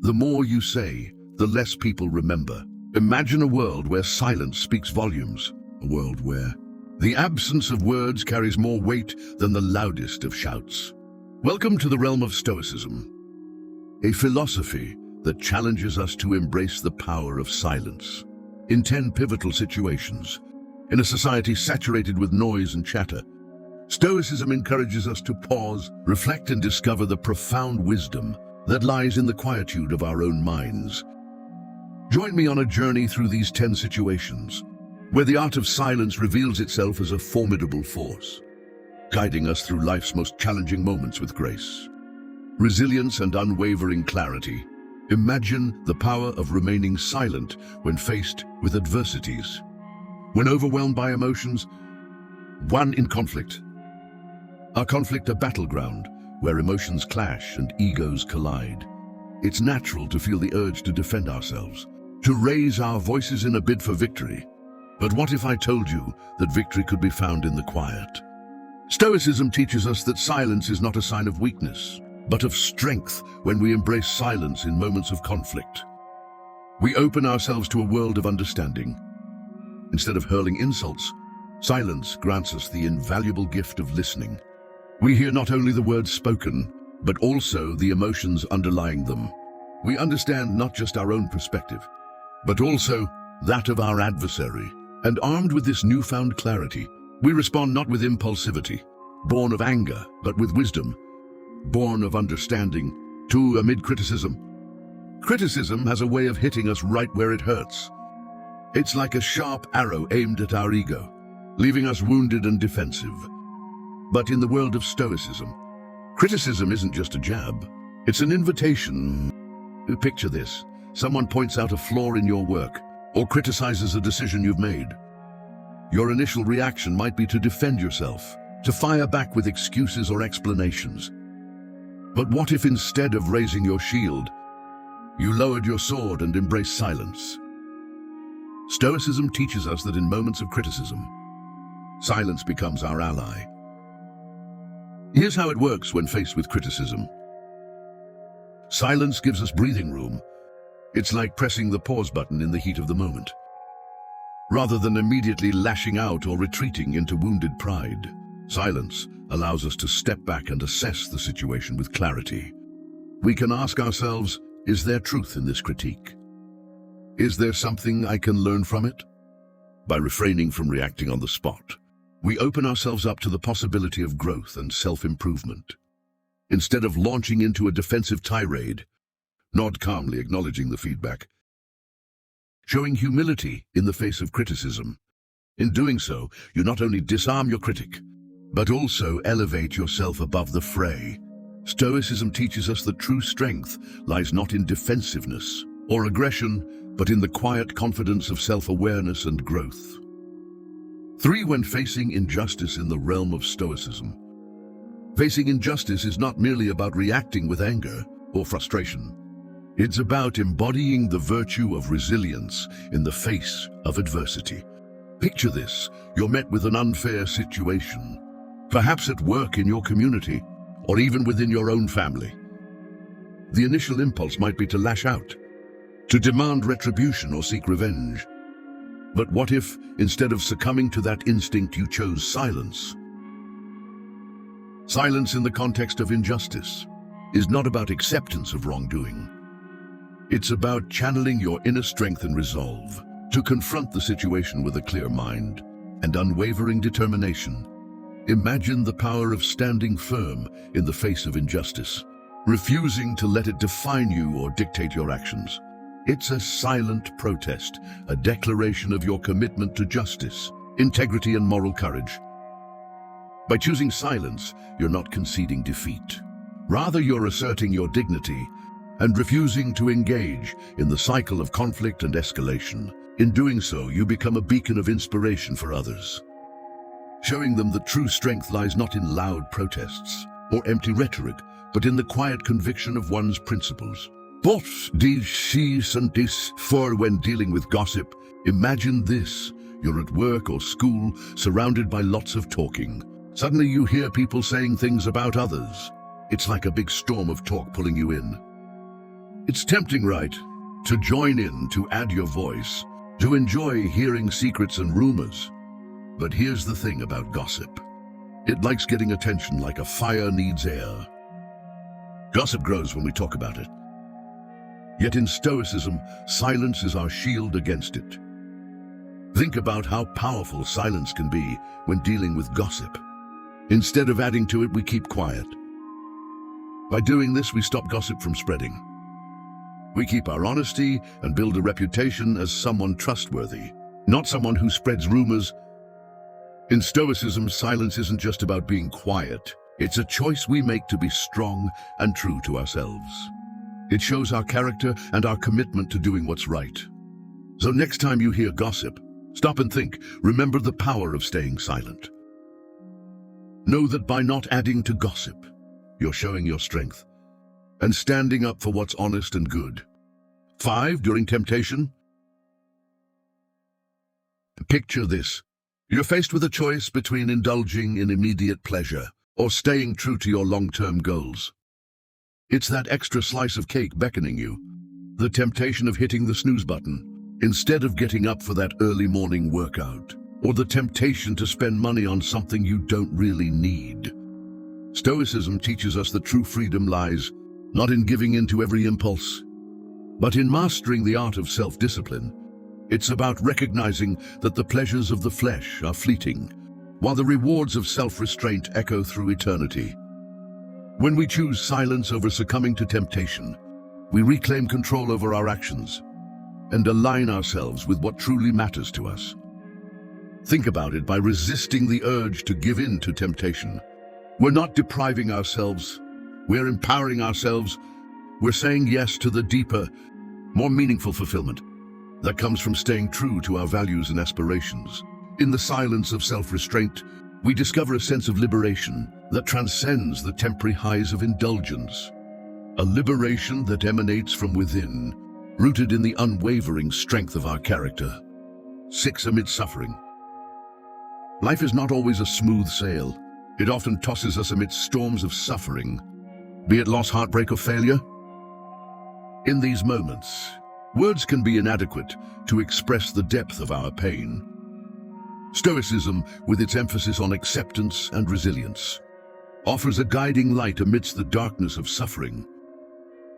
The more you say, the less people remember. Imagine a world where silence speaks volumes, a world where the absence of words carries more weight than the loudest of shouts. Welcome to the realm of Stoicism, a philosophy that challenges us to embrace the power of silence. In 10 pivotal situations, in a society saturated with noise and chatter, Stoicism encourages us to pause, reflect, and discover the profound wisdom that lies in the quietude of our own minds. Join me on a journey through these 10 situations, where the art of silence reveals itself as a formidable force, guiding us through life's most challenging moments with grace, resilience, and unwavering clarity. Imagine the power of remaining silent when faced with adversities. When overwhelmed by emotions, one in conflict. Our conflict a battleground where emotions clash and egos collide. It's natural to feel the urge to defend ourselves, to raise our voices in a bid for victory. But what if I told you that victory could be found in the quiet? Stoicism teaches us that silence is not a sign of weakness, but of strength. When we embrace silence in moments of conflict, we open ourselves to a world of understanding. Instead of hurling insults, silence grants us the invaluable gift of listening. We hear not only the words spoken, but also the emotions underlying them. We understand not just our own perspective, but also that of our adversary. And armed with this newfound clarity, we respond not with impulsivity, born of anger, but with wisdom, born of understanding, too, amid criticism. Criticism has a way of hitting us right where it hurts. It's like a sharp arrow aimed at our ego, leaving us wounded and defensive. But in the world of Stoicism, criticism isn't just a jab, it's an invitation. Picture this: someone points out a flaw in your work, or criticizes a decision you've made. Your initial reaction might be to defend yourself, to fire back with excuses or explanations. But what if instead of raising your shield, you lowered your sword and embraced silence? Stoicism teaches us that in moments of criticism, silence becomes our ally. Here's how it works when faced with criticism. Silence gives us breathing room. It's like pressing the pause button in the heat of the moment. Rather than immediately lashing out or retreating into wounded pride, silence allows us to step back and assess the situation with clarity. We can ask ourselves, is there truth in this critique? Is there something I can learn from it? By refraining from reacting on the spot, we open ourselves up to the possibility of growth and self-improvement. Instead of launching into a defensive tirade, nod calmly, acknowledging the feedback, showing humility in the face of criticism. In doing so, you not only disarm your critic, but also elevate yourself above the fray. Stoicism teaches us that true strength lies not in defensiveness or aggression, but in the quiet confidence of self-awareness and growth. 3. When facing injustice in the realm of Stoicism. Facing injustice is not merely about reacting with anger or frustration. It's about embodying the virtue of resilience in the face of adversity. Picture this: you're met with an unfair situation, perhaps at work, in your community, or even within your own family. The initial impulse might be to lash out, to demand retribution or seek revenge. But what if, instead of succumbing to that instinct, you chose silence? Silence in the context of injustice is not about acceptance of wrongdoing. It's about channeling your inner strength and resolve to confront the situation with a clear mind and unwavering determination. Imagine the power of standing firm in the face of injustice, refusing to let it define you or dictate your actions. It's a silent protest, a declaration of your commitment to justice, integrity, and moral courage. By choosing silence, you're not conceding defeat. Rather, you're asserting your dignity and refusing to engage in the cycle of conflict and escalation. In doing so, you become a beacon of inspiration for others, showing them that true strength lies not in loud protests or empty rhetoric, but in the quiet conviction of one's principles. But for when dealing with gossip, imagine this: you're at work or school, surrounded by lots of talking. Suddenly you hear people saying things about others. It's like a big storm of talk pulling you in. It's tempting, right? To join in, to add your voice, to enjoy hearing secrets and rumors. But here's the thing about gossip. It likes getting attention like a fire needs air. Gossip grows when we talk about it. Yet in Stoicism, silence is our shield against it. Think about how powerful silence can be when dealing with gossip. Instead of adding to it, we keep quiet. By doing this, we stop gossip from spreading. We keep our honesty and build a reputation as someone trustworthy, not someone who spreads rumors. In Stoicism, silence isn't just about being quiet. It's a choice we make to be strong and true to ourselves. It shows our character and our commitment to doing what's right. So next time you hear gossip, stop and think. Remember the power of staying silent. Know that by not adding to gossip, you're showing your strength and standing up for what's honest and good. 5. During temptation. Picture this. You're faced with a choice between indulging in immediate pleasure or staying true to your long-term goals. It's that extra slice of cake beckoning you, the temptation of hitting the snooze button instead of getting up for that early morning workout, or the temptation to spend money on something you don't really need. Stoicism teaches us that true freedom lies not in giving in to every impulse, but in mastering the art of self-discipline. It's about recognizing that the pleasures of the flesh are fleeting, while the rewards of self-restraint echo through eternity. When we choose silence over succumbing to temptation, we reclaim control over our actions and align ourselves with what truly matters to us. Think about it. By resisting the urge to give in to temptation, we're not depriving ourselves, we're empowering ourselves. We're saying yes to the deeper, more meaningful fulfillment that comes from staying true to our values and aspirations. In the silence of self-restraint, we discover a sense of liberation that transcends the temporary highs of indulgence. A liberation that emanates from within, rooted in the unwavering strength of our character. 6. Amid suffering. Life is not always a smooth sail. It often tosses us amidst storms of suffering, be it loss, heartbreak, or failure. In these moments, words can be inadequate to express the depth of our pain. Stoicism, with its emphasis on acceptance and resilience, offers a guiding light amidst the darkness of suffering.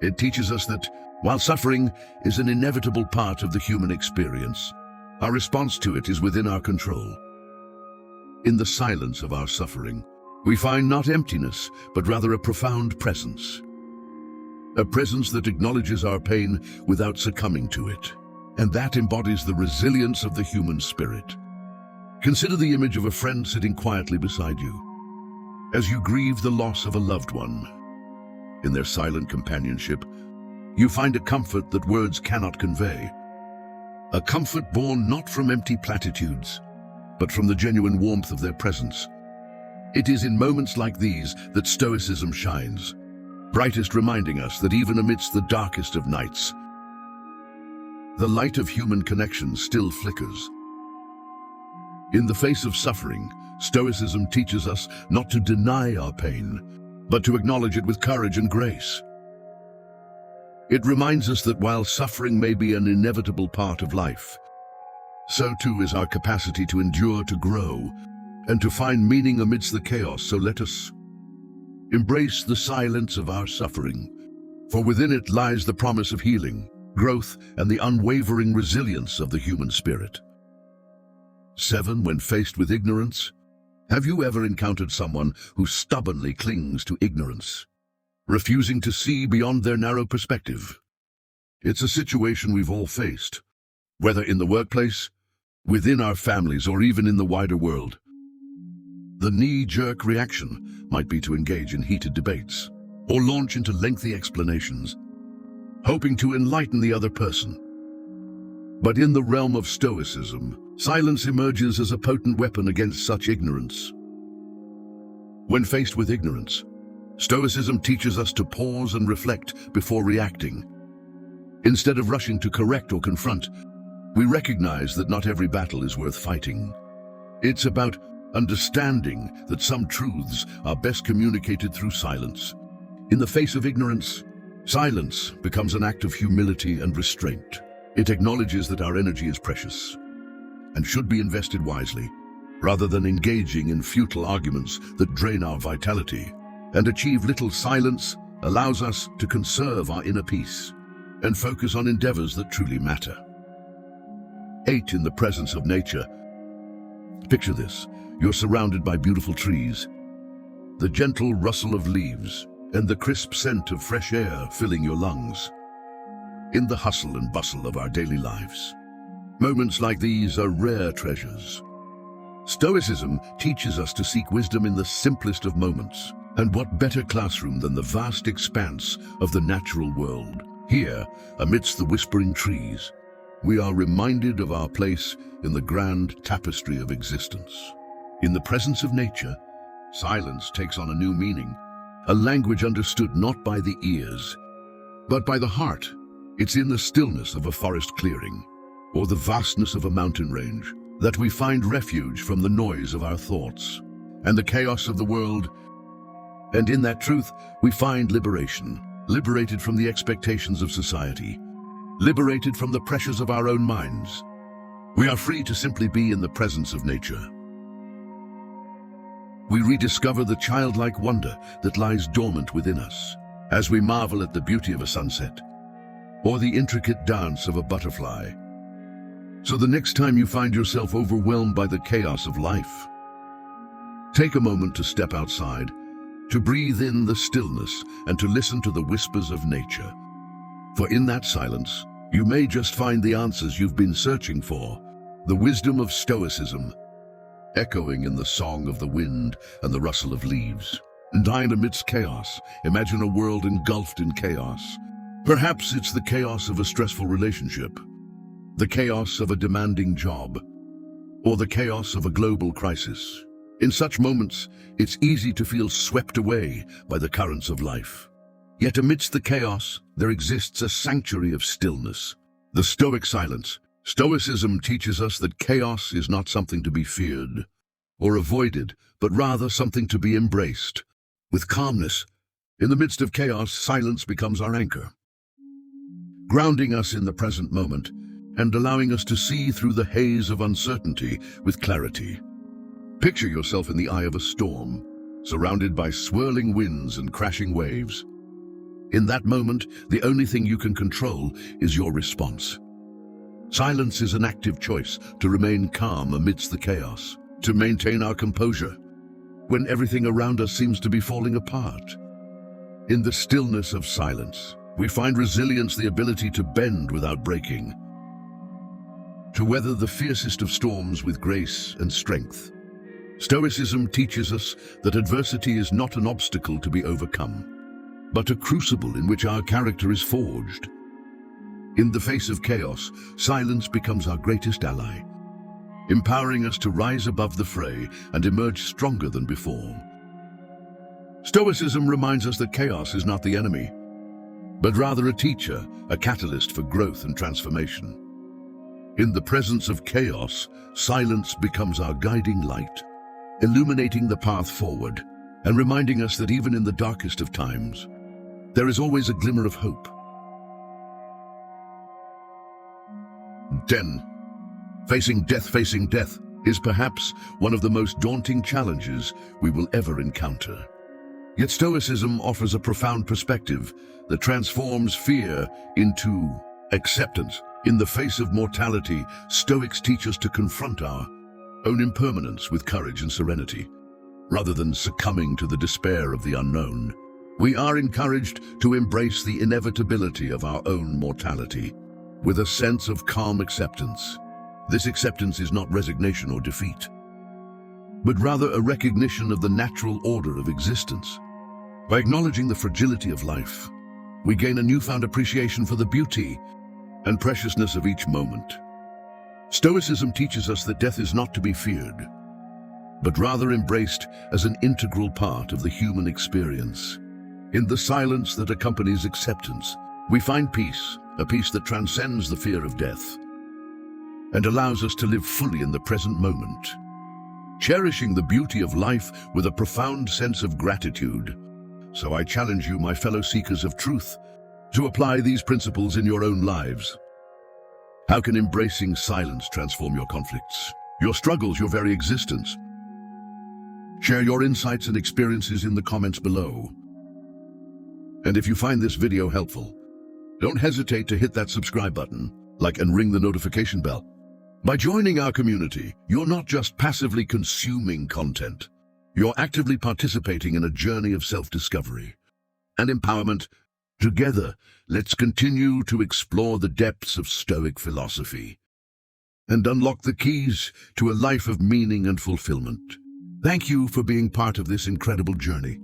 It teaches us that, while suffering is an inevitable part of the human experience, our response to it is within our control. In the silence of our suffering, we find not emptiness, but rather a profound presence. A presence that acknowledges our pain without succumbing to it, and that embodies the resilience of the human spirit. Consider the image of a friend sitting quietly beside you as you grieve the loss of a loved one. In their silent companionship, you find a comfort that words cannot convey. A comfort born not from empty platitudes, but from the genuine warmth of their presence. It is in moments like these that Stoicism shines, brightest, reminding us that even amidst the darkest of nights, the light of human connection still flickers. In the face of suffering, Stoicism teaches us not to deny our pain, but to acknowledge it with courage and grace. It reminds us that while suffering may be an inevitable part of life, so too is our capacity to endure, to grow, and to find meaning amidst the chaos. So let us embrace the silence of our suffering, for within it lies the promise of healing, growth, and the unwavering resilience of the human spirit. 7. When faced with ignorance. Have you ever encountered someone who stubbornly clings to ignorance, refusing to see beyond their narrow perspective? It's a situation we've all faced, whether in the workplace, within our families, or even in the wider world. The knee-jerk reaction might be to engage in heated debates or launch into lengthy explanations, hoping to enlighten the other person. But in the realm of Stoicism, silence emerges as a potent weapon against such ignorance. When faced with ignorance, Stoicism teaches us to pause and reflect before reacting. Instead of rushing to correct or confront, we recognize that not every battle is worth fighting. It's about understanding that some truths are best communicated through silence. In the face of ignorance, Silence becomes an act of humility and restraint. It acknowledges that our energy is precious and should be invested wisely, rather than engaging in futile arguments that drain our vitality. And achieve little. Silence allows us to conserve our inner peace and focus on endeavors that truly matter. 8. In the presence of nature. Picture this. You're surrounded by beautiful trees, the gentle rustle of leaves, and the crisp scent of fresh air filling your lungs. In the hustle and bustle of our daily lives, moments like these are rare treasures. Stoicism teaches us to seek wisdom in the simplest of moments. And what better classroom than the vast expanse of the natural world? Here, amidst the whispering trees, we are reminded of our place in the grand tapestry of existence. In the presence of nature, silence takes on a new meaning, a language understood not by the ears, but by the heart. It's in the stillness of a forest clearing, or the vastness of a mountain range, that we find refuge from the noise of our thoughts and the chaos of the world. And in that truth, we find liberation, liberated from the expectations of society, liberated from the pressures of our own minds. We are free to simply be in the presence of nature. We rediscover the childlike wonder that lies dormant within us, as we marvel at the beauty of a sunset, or the intricate dance of a butterfly. So the next time you find yourself overwhelmed by the chaos of life, take a moment to step outside, to breathe in the stillness and to listen to the whispers of nature. For in that silence, you may just find the answers you've been searching for, the wisdom of Stoicism, echoing in the song of the wind and the rustle of leaves. And amidst chaos, imagine a world engulfed in chaos. Perhaps it's the chaos of a stressful relationship, the chaos of a demanding job, or the chaos of a global crisis. In such moments, it's easy to feel swept away by the currents of life. Yet amidst the chaos, there exists a sanctuary of stillness, the Stoic silence. Stoicism teaches us that chaos is not something to be feared or avoided, but rather something to be embraced. With calmness, in the midst of chaos, silence becomes our anchor, grounding us in the present moment and allowing us to see through the haze of uncertainty with clarity. Picture yourself in the eye of a storm, surrounded by swirling winds and crashing waves. In that moment, the only thing you can control is your response. Silence is an active choice to remain calm amidst the chaos, to maintain our composure when everything around us seems to be falling apart. In the stillness of silence, we find resilience, the ability to bend without breaking, to weather the fiercest of storms with grace and strength. Stoicism teaches us that adversity is not an obstacle to be overcome, but a crucible in which our character is forged. In the face of chaos, silence becomes our greatest ally, empowering us to rise above the fray and emerge stronger than before. Stoicism reminds us that chaos is not the enemy, but rather a teacher, a catalyst for growth and transformation. In the presence of chaos, silence becomes our guiding light, illuminating the path forward and reminding us that even in the darkest of times, there is always a glimmer of hope. 10. Facing death is perhaps one of the most daunting challenges we will ever encounter. Yet Stoicism offers a profound perspective that transforms fear into acceptance. In the face of mortality, Stoics teach us to confront our own impermanence with courage and serenity, rather than succumbing to the despair of the unknown. We are encouraged to embrace the inevitability of our own mortality with a sense of calm acceptance. This acceptance is not resignation or defeat, but rather a recognition of the natural order of existence. By acknowledging the fragility of life, we gain a newfound appreciation for the beauty and preciousness of each moment. Stoicism teaches us that death is not to be feared, but rather embraced as an integral part of the human experience. In the silence that accompanies acceptance, we find peace, a peace that transcends the fear of death and allows us to live fully in the present moment, cherishing the beauty of life with a profound sense of gratitude. So I challenge you, my fellow seekers of truth, to apply these principles in your own lives. How can embracing silence transform your conflicts, your struggles, your very existence? Share your insights and experiences in the comments below. And if you find this video helpful, don't hesitate to hit that subscribe button, like and ring the notification bell. By joining our community, you're not just passively consuming content. You're actively participating in a journey of self-discovery and empowerment. Together, let's continue to explore the depths of Stoic philosophy and unlock the keys to a life of meaning and fulfillment. Thank you for being part of this incredible journey.